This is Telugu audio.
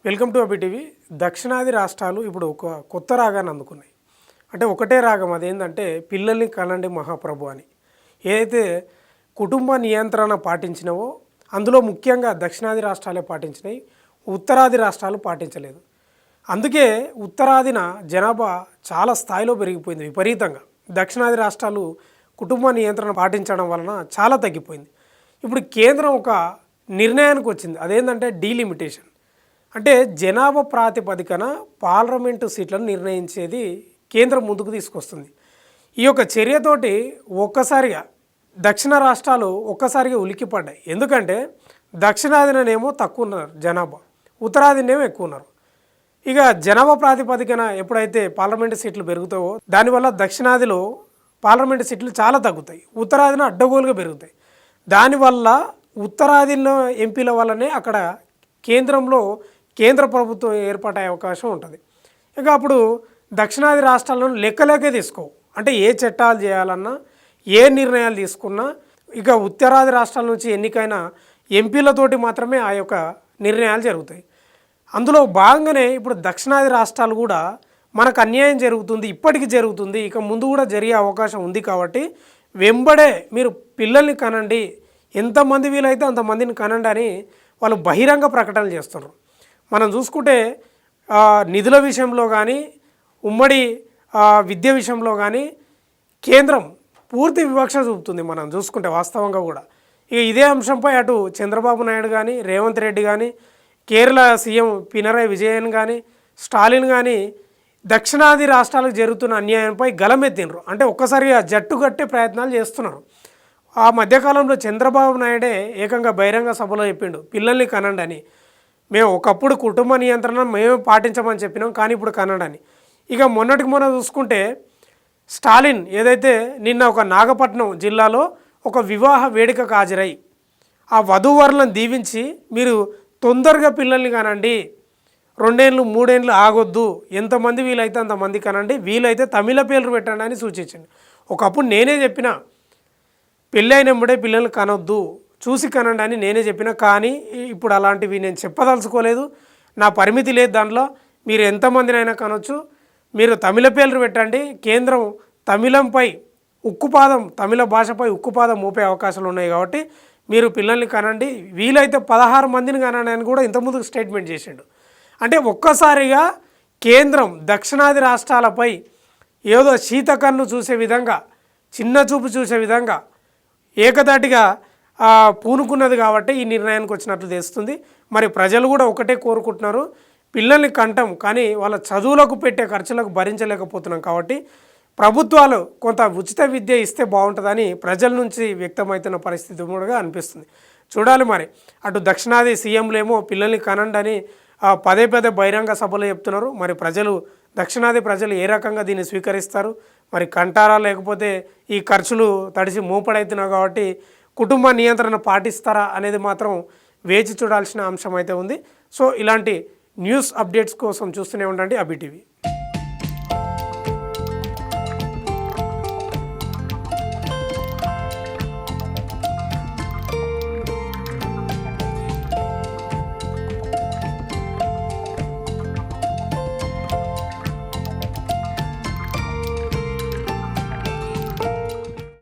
Welcome to అబిటీవీ. దక్షిణాది రాష్ట్రాలు ఇప్పుడు ఒక కొత్త రాగాన్ని అందుకున్నాయి. అంటే ఒకటే రాగం, అదేంటంటే పిల్లల్ని కనండి మహాప్రభు అని. ఏదైతే కుటుంబ నియంత్రణ పాటించినవో అందులో ముఖ్యంగా దక్షిణాది రాష్ట్రాలే పాటించినాయి, ఉత్తరాది రాష్ట్రాలు పాటించలేదు. అందుకే ఉత్తరాదిన జనాభా చాలా స్థాయిలో పెరిగిపోయింది విపరీతంగా. దక్షిణాది రాష్ట్రాలు కుటుంబ నియంత్రణ పాటించడం వలన చాలా తగ్గిపోయింది. ఇప్పుడు కేంద్రం ఒక నిర్ణయానికి వచ్చింది, అదేంటంటే డీలిమిటేషన్. అంటే జనాభా ప్రాతిపదికన పార్లమెంటు సీట్లను నిర్ణయించేది కేంద్రం ముందుకు తీసుకొస్తుంది. ఈ యొక్క చర్యతోటి ఒక్కసారిగా దక్షిణ రాష్ట్రాలు ఒక్కసారిగా ఉలిక్కిపడ్డాయి. ఎందుకంటే దక్షిణాదినేమో తక్కువ ఉన్నారు జనాభా, ఉత్తరాదినేమో ఎక్కువ ఉన్నారు. ఇక జనాభా ప్రాతిపదికన ఎప్పుడైతే పార్లమెంటు సీట్లు పెరుగుతావో దానివల్ల దక్షిణాదిలో పార్లమెంటు సీట్లు చాలా తగ్గుతాయి, ఉత్తరాదిన అడ్డగోలుగా పెరుగుతాయి. దానివల్ల ఉత్తరాదిలో ఎంపీల వల్లనే అక్కడ కేంద్రంలో కేంద్ర ప్రభుత్వం ఏర్పాటే అవకాశం ఉంటుంది. ఇక అప్పుడు దక్షిణాది రాష్ట్రాలను లెక్కలేకే తీసుకోవు. అంటే ఏ చట్టాలు చేయాలన్నా, ఏ నిర్ణయాలు తీసుకున్నా ఇక ఉత్తరాది రాష్ట్రాల నుంచి ఎన్నికైన ఎంపీలతోటి మాత్రమే ఆ యొక్క నిర్ణయాలు జరుగుతాయి. అందులో భాగంగానే ఇప్పుడు దక్షిణాది రాష్ట్రాలు కూడా మనకు అన్యాయం జరుగుతుంది, ఇప్పటికీ జరుగుతుంది, ఇక ముందు కూడా జరిగే అవకాశం ఉంది. కాబట్టి వెంబడే మీరు పిల్లల్ని కనండి, ఎంతమంది వీలైతే అంతమందిని కనండి అని వాళ్ళు బహిరంగ ప్రకటనలు చేస్తున్నారు. మనం చూసుకుంటే నిధుల విషయంలో కానీ, ఉమ్మడి విద్య విషయంలో కానీ కేంద్రం పూర్తి వివక్ష చూపుతుంది. మనం చూసుకుంటే వాస్తవంగా కూడా ఇక ఇదే అంశంపై అటు చంద్రబాబు నాయుడు కానీ, రేవంత్ రెడ్డి కానీ, కేరళ సీఎం పినరయ్ విజయన్ కానీ, స్టాలిన్ కానీ దక్షిణాది రాష్ట్రాలకు జరుగుతున్న అన్యాయంపై గలమెత్తినరు. అంటే ఒక్కసారిగా జట్టు కట్టే ప్రయత్నాలు చేస్తున్నారు. ఆ మధ్యకాలంలో చంద్రబాబు నాయుడే ఏకంగా బహిరంగ సభలో చెప్పిండు, పిల్లల్ని కనండి అని. మేము ఒకప్పుడు కుటుంబ నియంత్రణ మేము పాటించమని చెప్పినాం, కానీ ఇప్పుడు కనడని. ఇక మొన్నటికి మొన్న చూసుకుంటే స్టాలిన్ ఏదైతే నిన్న ఒక నాగపట్నం జిల్లాలో ఒక వివాహ వేడుకకు హాజరై ఆ వధూవరులను దీవించి మీరు తొందరగా పిల్లల్ని కనండి, 2 ఏళ్ళు 3 ఏళ్ళు ఆగొద్దు, ఎంతమంది వీలైతే అంతమంది కనండి, వీలైతే తమిళ పేర్లు పెట్టండి అని సూచించింది. ఒకప్పుడు నేనే చెప్పిన పెళ్ళి అయినప్పుడే పిల్లల్ని కనొద్దు, చూసి కనండి అని నేనే చెప్పిన. కానీ ఇప్పుడు అలాంటివి నేను చెప్పదలుచుకోలేదు, నా పరిమితి లేదు దాంట్లో. మీరు ఎంతమందినైనా కనొచ్చు, మీరు తమిళ పేర్లు పెట్టండి. కేంద్రం తమిళంపై ఉక్కుపాదం, తమిళ భాషపై ఉక్కుపాదం మోపే అవకాశాలు ఉన్నాయి. కాబట్టి మీరు పిల్లల్ని కనండి, వీలైతే 16 మందిని కనండి అని కూడా ఇంతకుముందు స్టేట్మెంట్ చేసిండు. అంటే ఒక్కసారిగా కేంద్రం దక్షిణాది రాష్ట్రాలపై ఏదో శీతకన్ను చూసే విధంగా, చిన్న చూపు చూసే విధంగా ఏకదాటిగా పూనుకున్నది. కాబట్టి ఈ నిర్ణయానికి వచ్చినట్లు తెలుస్తుంది. మరి ప్రజలు కూడా ఒకటే కోరుకుంటున్నారు, పిల్లల్ని కంటాం, కానీ వాళ్ళ చదువులకు పెట్టే ఖర్చులకు భరించలేకపోతున్నాం. కాబట్టి ప్రభుత్వాలు కొంత ఉచిత విద్య ఇస్తే బాగుంటుందని ప్రజల నుంచి వ్యక్తమవుతున్న పరిస్థితి కూడా అనిపిస్తుంది. చూడాలి మరి. అటు దక్షిణాది సీఎంలేమో పిల్లల్ని కనండి అని పదే బహిరంగ సభలో చెప్తున్నారు. మరి దక్షిణాది ప్రజలు ఏ రకంగా దీన్ని స్వీకరిస్తారు, మరి కంటారా లేకపోతే ఈ ఖర్చులు తడిసి మోపడవుతున్నాయి. కాబట్టి కుటుంబ నియంత్రణ పాటిస్తారా అనేది మాత్రం వేచి చూడాల్సిన అంశం అయితే ఉంది. సో ఇలాంటి న్యూస్ అప్డేట్స్ కోసం చూస్తూనే ఉండండి అబిటీవీ.